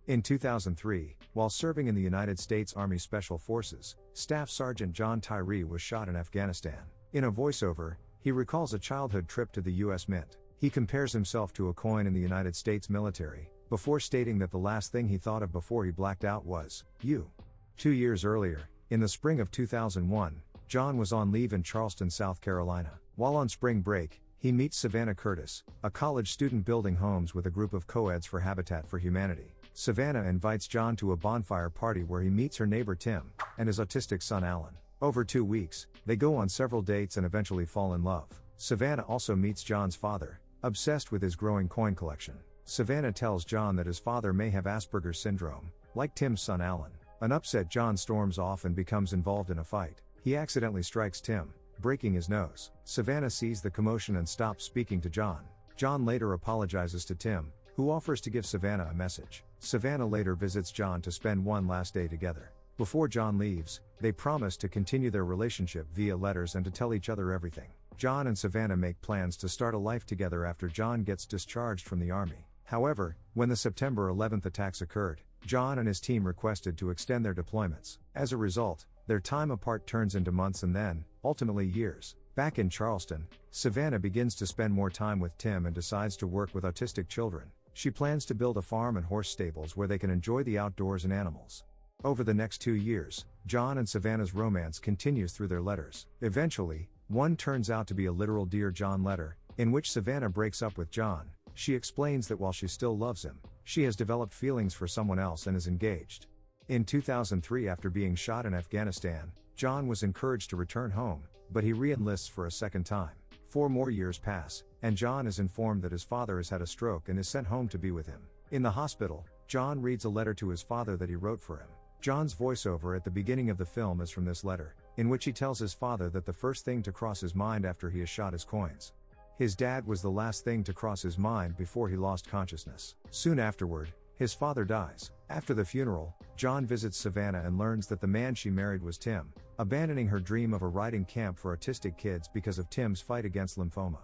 In 2003, while serving in the United States Army Special Forces, Staff Sergeant John Tyree was shot in Afghanistan. In a voiceover, he recalls a childhood trip to the U.S. Mint. He compares himself to a coin in the United States military, before stating that the last thing he thought of before he blacked out was, "You." 2 years earlier, in the spring of 2001, John was on leave in Charleston, South Carolina. While on spring break, he meets Savannah Curtis, a college student building homes with a group of co-eds for Habitat for Humanity. Savannah invites John to a bonfire party where he meets her neighbor Tim, and his autistic son Alan. Over 2 weeks, they go on several dates and eventually fall in love. Savannah also meets John's father, obsessed with his growing coin collection. Savannah tells John that his father may have Asperger's syndrome, like Tim's son Alan. An upset John storms off and becomes involved in a fight. He accidentally strikes Tim, breaking his nose. Savannah sees the commotion and stops speaking to John. John later apologizes to Tim, who offers to give Savannah a message. Savannah later visits John to spend one last day together. Before John leaves, they promise to continue their relationship via letters and to tell each other everything. John and Savannah make plans to start a life together after John gets discharged from the army. However, when the September 11th attacks occurred, John and his team requested to extend their deployments. As a result, their time apart turns into months and then, ultimately years. Back in Charleston, Savannah begins to spend more time with Tim and decides to work with autistic children. She plans to build a farm and horse stables where they can enjoy the outdoors and animals. Over the next 2 years, John and Savannah's romance continues through their letters. Eventually, one turns out to be a literal Dear John letter, in which Savannah breaks up with John. She explains that while she still loves him, she has developed feelings for someone else and is engaged. In 2003, after being shot in Afghanistan, John was encouraged to return home, but he re-enlists for a second time. 4 more years pass, and John is informed that his father has had a stroke and is sent home to be with him. In the hospital, John reads a letter to his father that he wrote for him. John's voiceover at the beginning of the film is from this letter, in which he tells his father that the first thing to cross his mind after he is shot is coins. His dad was the last thing to cross his mind before he lost consciousness. Soon afterward, his father dies. After the funeral, John visits Savannah and learns that the man she married was Tim, abandoning her dream of a riding camp for autistic kids because of Tim's fight against lymphoma.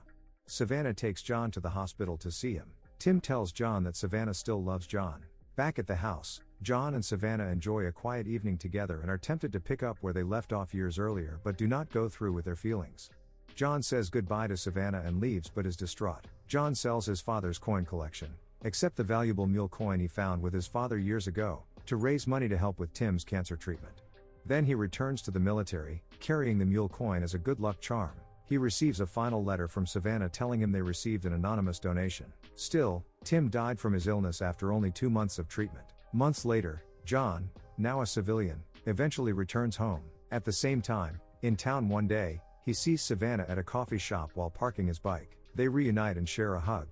Savannah takes John to the hospital to see him. Tim tells John that Savannah still loves John. Back at the house, John and Savannah enjoy a quiet evening together and are tempted to pick up where they left off years earlier but do not go through with their feelings. John says goodbye to Savannah and leaves but is distraught. John sells his father's coin collection, except the valuable mule coin he found with his father years ago, to raise money to help with Tim's cancer treatment. Then he returns to the military, carrying the mule coin as a good luck charm. He receives a final letter from Savannah telling him they received an anonymous donation. Still, Tim died from his illness after only 2 months of treatment. Months later, John, now a civilian, eventually returns home. At the same time, in town one day, he sees Savannah at a coffee shop while parking his bike. They reunite and share a hug.